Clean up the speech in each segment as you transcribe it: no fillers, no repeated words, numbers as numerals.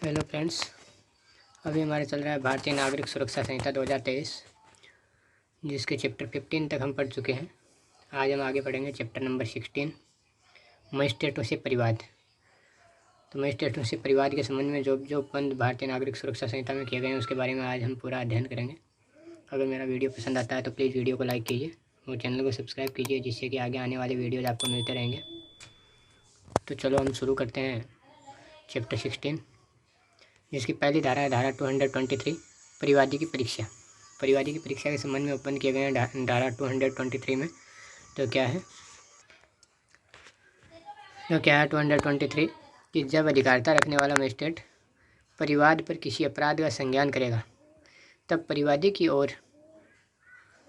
Hello friends, अभी हमारा चल रहा है भारतीय नागरिक सुरक्षा संहिता 2023, जिसके चैप्टर 15 तक हम पढ़ चुके हैं। आज हम आगे पढ़ेंगे चैप्टर नंबर 16, मजिस्ट्रेटों से परिवाद। तो मजिस्ट्रेटों से परिवाद के संबंध में जो बंद भारतीय नागरिक सुरक्षा संहिता में किए गए हैं उसके बारे में आज हम पूरा अध्ययन करेंगे। अगर मेरा वीडियो पसंद आता है तो प्लीज़ वीडियो को लाइक कीजिए और चैनल को सब्सक्राइब कीजिए, जिससे कि आगे आने वाले वीडियोज़ आपको मिलते रहेंगे। तो चलो हम शुरू करते हैं चैप्टर 16, जिसकी पहली धारा है धारा 223, परिवादी की परीक्षा। परिवादी की परीक्षा के संबंध में उत्पन्न किए गए हैं धारा 223 में। तो क्या है 223 कि जब अधिकारिता रखने वाला मजिस्ट्रेट परिवाद पर किसी अपराध का संज्ञान करेगा, तब परिवादी की ओर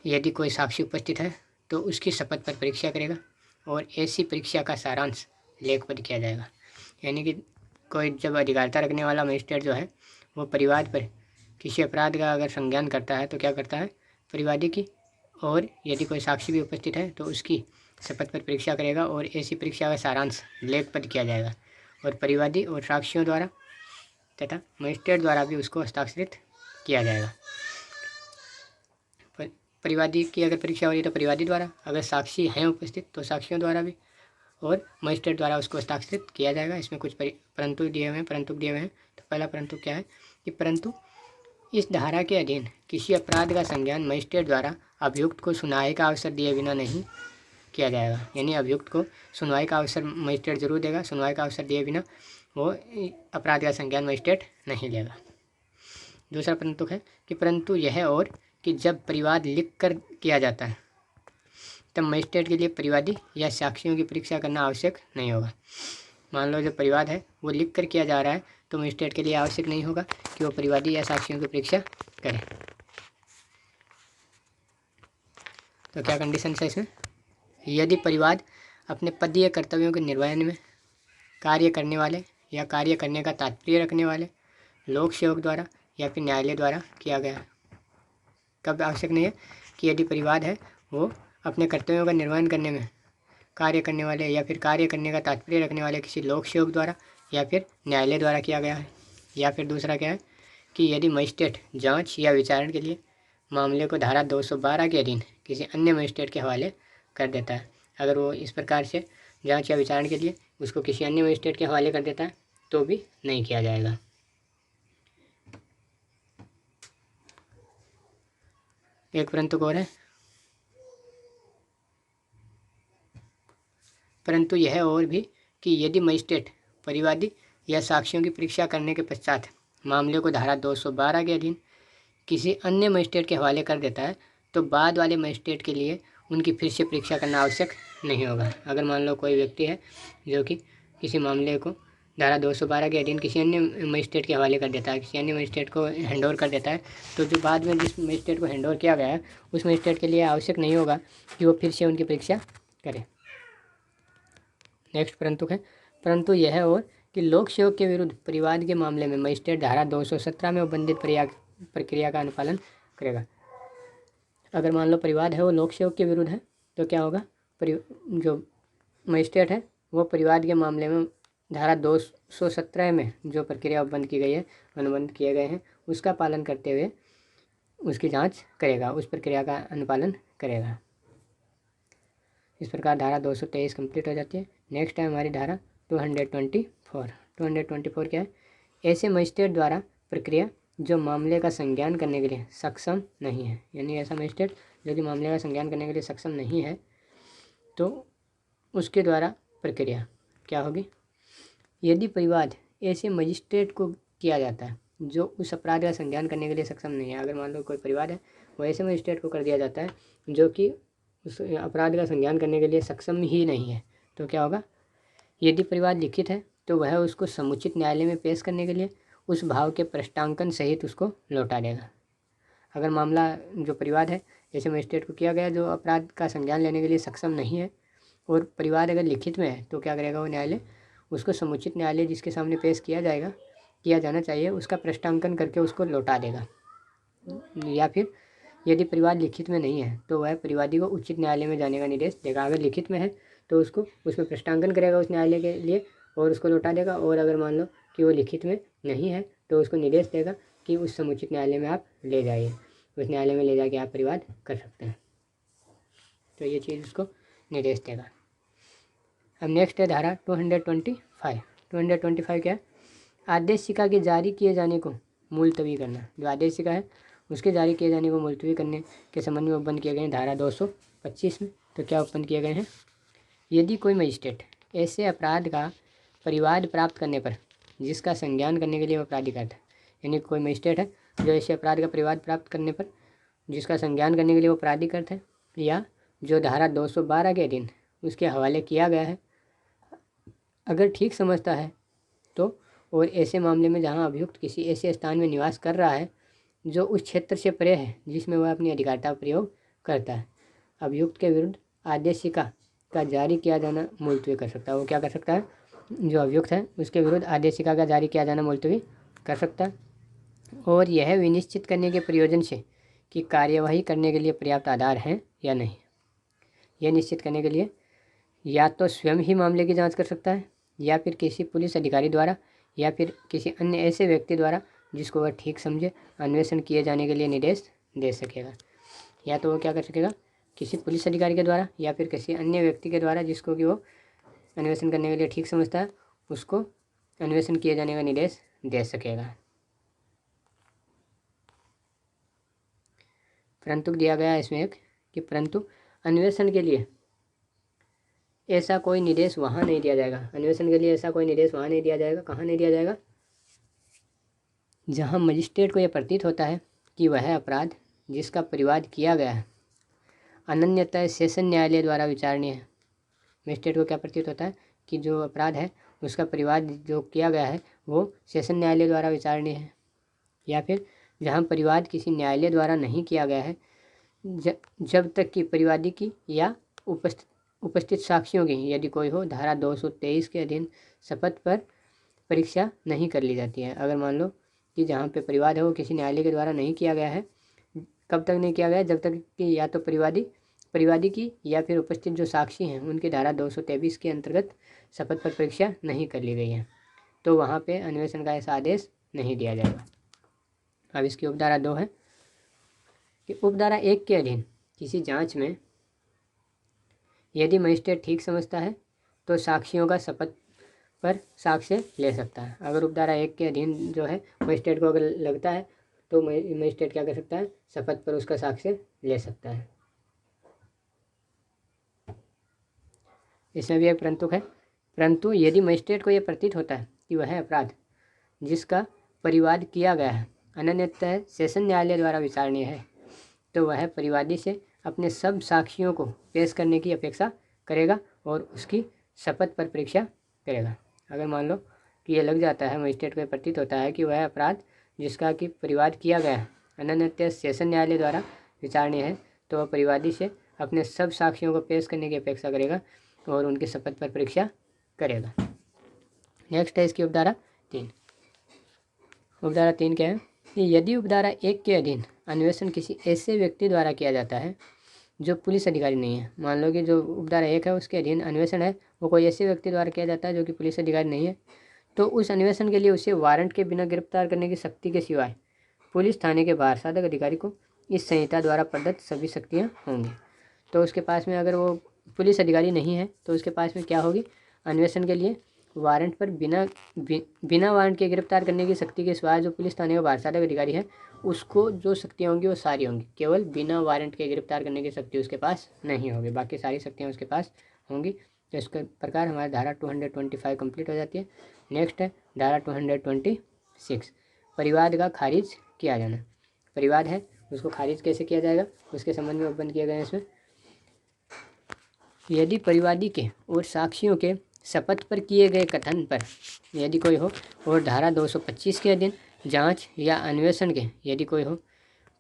यदि कोई साक्षी उपस्थित है तो उसकी शपथ पर परीक्षा करेगा और ऐसी परीक्षा का सारांश लेखपद किया जाएगा। यानी कि कोई जब अधिकारिता रखने वाला मजिस्ट्रेट जो है वो परिवाद पर किसी अपराध का अगर संज्ञान करता है तो क्या करता है, परिवादी की और यदि कोई साक्षी भी उपस्थित है तो उसकी शपथ पर परीक्षा करेगा और ऐसी परीक्षा का सारांश लेखपद किया जाएगा और परिवादी और साक्षियों द्वारा तथा मजिस्ट्रेट द्वारा भी उसको हस्ताक्षरित किया जाएगा। परिवादी की अगर परीक्षा हो रही है तो परिवादी द्वारा, अगर साक्षी हैं उपस्थित तो साक्षियों द्वारा भी, और मजिस्ट्रेट द्वारा उसको हस्ताक्षरित किया जाएगा। इसमें कुछ परंतु दिए हुए हैं। तो पहला परंतु क्या है कि परंतु इस धारा के अधीन किसी अपराध का संज्ञान मजिस्ट्रेट द्वारा अभियुक्त को सुनवाई का अवसर दिए बिना नहीं किया जाएगा। यानी अभियुक्त को सुनवाई का अवसर मजिस्ट्रेट जरूर देगा, सुनवाई का अवसर दिए बिना वो अपराध का संज्ञान मजिस्ट्रेट नहीं लेगा। दूसरा परंतु है कि परंतु यह और कि जब परिवाद लिख कर किया जाता है तब मजिस्ट्रेट के लिए परिवादी या साक्षियों की परीक्षा करना आवश्यक नहीं होगा। मान लो जब परिवाद है वो लिख कर किया जा रहा है तो मजिस्ट्रेट के लिए आवश्यक नहीं होगा कि वो परिवादी या साक्षियों की परीक्षा करें। तो क्या कंडीशन है इसमें, यदि परिवाद अपने पदीय कर्तव्यों के निर्वहन में कार्य करने वाले या कार्य करने का तात्पर्य रखने वाले लोक सेवक द्वारा या फिर न्यायालय द्वारा किया गया। कब आवश्यक नहीं है कि यदि परिवाद है वो अपने कर्तव्यों का निर्वहन करने में कार्य करने वाले या फिर कार्य करने का तात्पर्य रखने वाले किसी लोक सेवक द्वारा या फिर न्यायालय द्वारा किया गया है। या फिर दूसरा क्या है कि यदि मजिस्ट्रेट जांच या विचारण के लिए मामले को धारा 212 के अधीन किसी अन्य मजिस्ट्रेट के हवाले कर देता है। अगर वो इस प्रकार से जांच या विचारण के लिए उसको किसी अन्य मजिस्ट्रेट के हवाले कर देता है तो भी नहीं किया जाएगा। एक परंतु और है, परंतु यह और भी कि यदि मजिस्ट्रेट परिवादी या साक्षियों की परीक्षा करने के पश्चात मामले को धारा 212 के अधीन किसी अन्य मजिस्ट्रेट के हवाले कर देता है तो बाद वाले मजिस्ट्रेट के लिए उनकी फिर से परीक्षा करना आवश्यक नहीं होगा। अगर मान लो कोई व्यक्ति है जो कि किसी मामले को धारा 212 के अधीन किसी अन्य मजिस्ट्रेट के हवाले कर देता है, किसी अन्य मजिस्ट्रेट को हैंडओवर कर देता है, तो जो बाद में जिस मजिस्ट्रेट को हैंडओवर किया गया है उस मजिस्ट्रेट के लिए आवश्यक नहीं होगा कि वो फिर से उनकी परीक्षा करे। नेक्स्ट परंतु है, परंतु यह और कि लोक सेवक के विरुद्ध परिवाद के मामले में मजिस्ट्रेट धारा 217 में उपबंधित प्रक्रिया का अनुपालन करेगा। अगर मान लो परिवाद है वो लोक सेवक के विरुद्ध है तो क्या होगा, जो मजिस्ट्रेट है वो परिवाद के मामले में धारा 217 में जो प्रक्रिया उपबंध की गई है, अनुबंध किए गए हैं, उसका पालन करते हुए उसकी जांच करेगा, उस प्रक्रिया का अनुपालन करेगा। इस प्रकार धारा 223 कंप्लीट हो जाती है। नेक्स्ट है हमारी धारा 224 क्या है, ऐसे मजिस्ट्रेट द्वारा प्रक्रिया जो मामले का संज्ञान करने के लिए सक्षम नहीं है। यानी ऐसा मजिस्ट्रेट जो कि मामले का संज्ञान करने के लिए सक्षम नहीं है तो उसके द्वारा प्रक्रिया क्या होगी, यदि परिवाद ऐसे मजिस्ट्रेट को किया जाता है जो उस अपराध का संज्ञान करने के लिए सक्षम नहीं है। अगर मान लो कोई परिवाद है वो ऐसे मजिस्ट्रेट को कर दिया जाता है जो कि उस अपराध का संज्ञान करने के लिए सक्षम ही नहीं है, तो क्या होगा, यदि परिवाद लिखित है तो वह उसको समुचित न्यायालय में पेश करने के लिए उस भाव के पृष्ठांकन सहित उसको लौटा देगा। अगर मामला जो परिवाद है ऐसे मजिस्ट्रेट को किया गया जो अपराध का संज्ञान लेने के लिए सक्षम नहीं है और परिवाद अगर लिखित में है तो क्या करेगा वो न्यायालय, उसको समुचित न्यायालय जिसके सामने पेश किया जाना चाहिए उसका पृष्ठांकन करके उसको लौटा देगा। या फिर यदि परिवाद लिखित में नहीं है तो वह परिवादी को उचित न्यायालय में जाने का निर्देश देगा। अगर लिखित में है तो उसको उसमें पृष्ठांकन करेगा उस न्यायालय के लिए और उसको लौटा देगा, और अगर मान लो कि वो लिखित में नहीं है तो उसको निर्देश देगा कि उस समुचित न्यायालय में आप ले जाइए, उस न्यायालय में ले जाके आप परिवाद कर सकते हैं। तो ये चीज़ उसको निर्देश देगा। अब नेक्स्ट है धारा 225। 225 क्या है? आदेशिका के जारी किए जाने को मुलतवी करना। जो आदेशिका है उसके जारी किए जाने को मुलतवी करने के संबंध में उपबंध किए गए हैं धारा 225 में। तो क्या उपबंध किए गए हैं? यदि कोई मजिस्ट्रेट ऐसे अपराध का परिवाद प्राप्त करने पर जिसका संज्ञान करने के लिए वह प्राधिकृत है, यानी कोई मजिस्ट्रेट है जो ऐसे अपराध का परिवाद प्राप्त करने पर जिसका संज्ञान करने के लिए वो प्राधिकृत है, या जो धारा 212 के अधीन उसके हवाले किया गया है, अगर ठीक समझता है तो, और ऐसे मामले में जहां अभियुक्त किसी ऐसे स्थान में निवास कर रहा है जो उस क्षेत्र से परे है जिसमें वह अपनी अधिकारिता का प्रयोग करता है, अभियुक्त के विरुद्ध आदेशिका का जारी किया जाना मुलतवी कर सकता है। वो क्या कर सकता है? जो अभियुक्त है उसके विरुद्ध आदेशिका का जारी किया जाना मुलतवी कर सकता है, और यह विनिश्चित करने के प्रयोजन से कि कार्यवाही करने के लिए पर्याप्त आधार हैं या नहीं। यह निश्चित करने के लिए या तो स्वयं ही मामले की जांच कर सकता है, या फिर किसी पुलिस अधिकारी द्वारा, या फिर किसी अन्य ऐसे व्यक्ति द्वारा जिसको वह ठीक समझे अन्वेषण किए जाने के लिए निर्देश दे सकेगा। या तो वो क्या कर सकेगा? किसी पुलिस अधिकारी के द्वारा या फिर किसी अन्य व्यक्ति के द्वारा जिसको कि वो अन्वेषण करने के लिए ठीक समझता है उसको अन्वेषण किए जाने का निर्देश दे सकेगा। परंतु दिया गया है इसमें एक कि परंतु अन्वेषण के लिए ऐसा कोई निर्देश वहाँ नहीं दिया जाएगा। अन्वेषण के लिए ऐसा कोई निर्देश वहाँ नहीं दिया जाएगा। कहाँ नहीं दिया जाएगा? जहाँ मजिस्ट्रेट को यह प्रतीत होता है कि वह अपराध जिसका परिवाद किया गया है अनन्यतः सेशन न्यायालय द्वारा विचारणीय है। मजिस्ट्रेट को क्या प्रतीत होता है कि जो अपराध है उसका परिवाद जो किया गया है वो सेशन न्यायालय द्वारा विचारणीय है, या फिर जहाँ परिवाद किसी न्यायालय द्वारा नहीं किया गया है जब तक कि परिवादी की या उपस्थित साक्षियों की, यदि कोई हो, धारा 223 के अधीन शपथ पर परीक्षा नहीं कर ली जाती है। अगर मान लो कि जहाँ पे परिवाद है वो किसी न्यायालय के द्वारा नहीं किया गया है, कब तक नहीं किया गया? जब तक कि या तो परिवादी की या फिर उपस्थित जो साक्षी हैं उनकी धारा 223 के अंतर्गत शपथ पर परीक्षा नहीं कर ली गई है, तो वहाँ पे अन्वेषण का ऐसा आदेश नहीं दिया जाएगा। अब इसकी उपधारा 2 है कि उपधारा 1 के अधीन किसी जांच में यदि मजिस्ट्रेट ठीक समझता है तो साक्षियों का शपथ पर साक्ष्य ले सकता है। अगर उपधारा 1 के अधीन जो है मजिस्ट्रेट को अगर लगता है तो मजिस्ट्रेट क्या कर सकता है? शपथ पर उसका साक्ष्य ले सकता है। इसमें भी एक परंतु है। परंतु यदि मजिस्ट्रेट को यह प्रतीत होता है कि वह अपराध जिसका परिवाद किया गया है अनन्यतः सेशन न्यायालय द्वारा विचारणीय है, तो वह परिवादी से अपने सब साक्षियों को पेश करने की अपेक्षा करेगा और उसकी शपथ पर परीक्षा करेगा। अगर मान लो कि यह लग जाता है, मजिस्ट्रेट को प्रतीत होता है कि वह अपराध जिसका कि परिवाद किया गया है अनन्यतः सेशन न्यायालय द्वारा विचारणीय है, तो वह परिवादी से अपने सब साक्षियों को पेश करने की अपेक्षा करेगा और उनकी शपथ पर परीक्षा करेगा। नेक्स्ट है इसकी उपधारा 3। उपधारा 3 क्या है कि यदि उपधारा 1 के अधीन अन्वेषण किसी ऐसे व्यक्ति द्वारा किया जाता है जो पुलिस अधिकारी नहीं है, मान लो कि जो उपधारा 1 है उसके अधीन अन्वेषण है वो कोई ऐसे व्यक्ति द्वारा किया जाता है जो कि पुलिस अधिकारी नहीं है, तो उस अन्वेषण के लिए उसे वारंट के बिना गिरफ्तार करने की शक्ति के सिवाय पुलिस थाने के बाहर साधक अधिकारी को इस संहिता द्वारा प्रदत्त सभी शक्तियाँ होंगी। तो उसके पास में अगर वो पुलिस अधिकारी नहीं है तो उसके पास में क्या होगी? अन्वेषण के लिए वारंट पर बिना वारंट के गिरफ्तार करने की शक्ति के सिवाय जो पुलिस थाने का बाहर साधक अधिकारी है उसको जो शक्तियाँ होंगी वो सारी होंगी, केवल बिना वारंट के गिरफ्तार करने की शक्ति उसके पास नहीं होगी, बाकी सारी शक्तियाँ उसके पास होंगी। तो इस प्रकार हमारी धारा 225 कंप्लीट हो जाती है। नेक्स्ट है धारा 226, परिवाद का खारिज किया जाना। परिवाद है उसको खारिज कैसे किया जाएगा उसके संबंध में उपबंध किए गए हैं इसमें। यदि परिवादी के और साक्षियों के शपथ पर किए गए कथन पर यदि कोई हो और धारा 225 के अधीन जांच या अन्वेषण के यदि कोई हो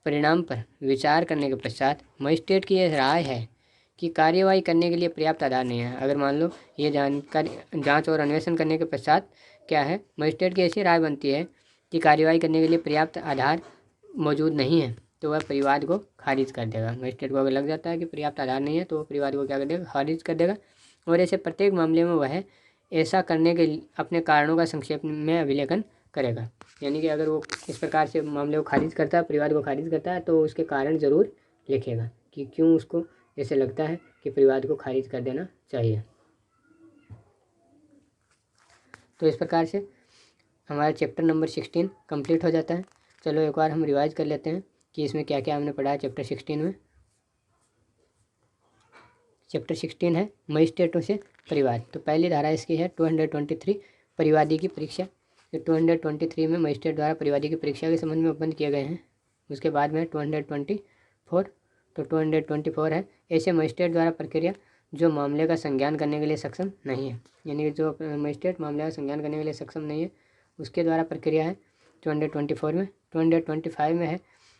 परिणाम पर विचार करने के पश्चात मजिस्ट्रेट की यह राय है कि कार्यवाही करने के लिए पर्याप्त आधार नहीं है। अगर मान लो ये जानकारी जांच और अन्वेषण करने के पश्चात क्या है, मजिस्ट्रेट की ऐसी राय बनती है कि कार्यवाही करने के लिए पर्याप्त आधार मौजूद नहीं है, तो वह परिवाद को खारिज कर देगा। मजिस्ट्रेट को अगर लग जाता है कि पर्याप्त आधार नहीं है तो वह परिवाद को क्या कर देगा? खारिज कर देगा। और ऐसे प्रत्येक मामले में वह ऐसा करने के अपने कारणों का संक्षेप में अभिलेखन करेगा। यानी कि अगर वो इस प्रकार से मामले को खारिज करता है, परिवाद को खारिज करता है, तो उसके कारण ज़रूर लिखेगा कि क्यों उसको ऐसे लगता है कि परिवाद को खारिज कर देना चाहिए। तो इस प्रकार से हमारा चैप्टर नंबर 16 कंप्लीट हो जाता है। चलो एक बार हम रिवाइज कर लेते हैं कि इसमें क्या क्या हमने पढ़ा है चैप्टर 16 में। चैप्टर 16 है मजिस्ट्रेटों से परिवाद। तो पहली धारा इसकी है 223 परिवादी की परीक्षा। तो 223 में मजिस्ट्रेट द्वारा परिवादी की परीक्षा के संबंध में उपबंध किए गए हैं। उसके बाद में 224, तो 224 है ऐसे मजिस्ट्रेट द्वारा प्रक्रिया जो मामले का संज्ञान करने के लिए सक्षम नहीं है। यानी कि जो मजिस्ट्रेट मामले का संज्ञान करने के लिए सक्षम नहीं है उसके द्वारा प्रक्रिया है 224 में। 225 में है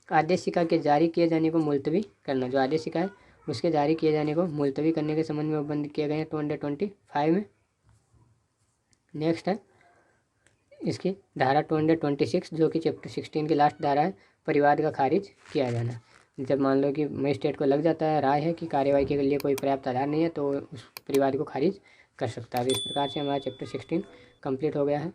आदेशिका के जारी किए जाने को मुलतवी करना। जो आदेशिका है उसके जारी किए जाने को मुलतवी करने के संबंध में उपबंध किए गए हैं 225 में। नेक्स्ट है इसकी धारा 226 जो कि चैप्टर 16 की लास्ट धारा है परिवाद का खारिज किया जाना। जब मान लो कि मजिस्ट्रेट को लग जाता है, राय है कि कार्यवाही के लिए कोई पर्याप्त आधार नहीं है, तो उस परिवाद को खारिज कर सकता है। इस प्रकार से हमारा चैप्टर 16 कंप्लीट हो गया है।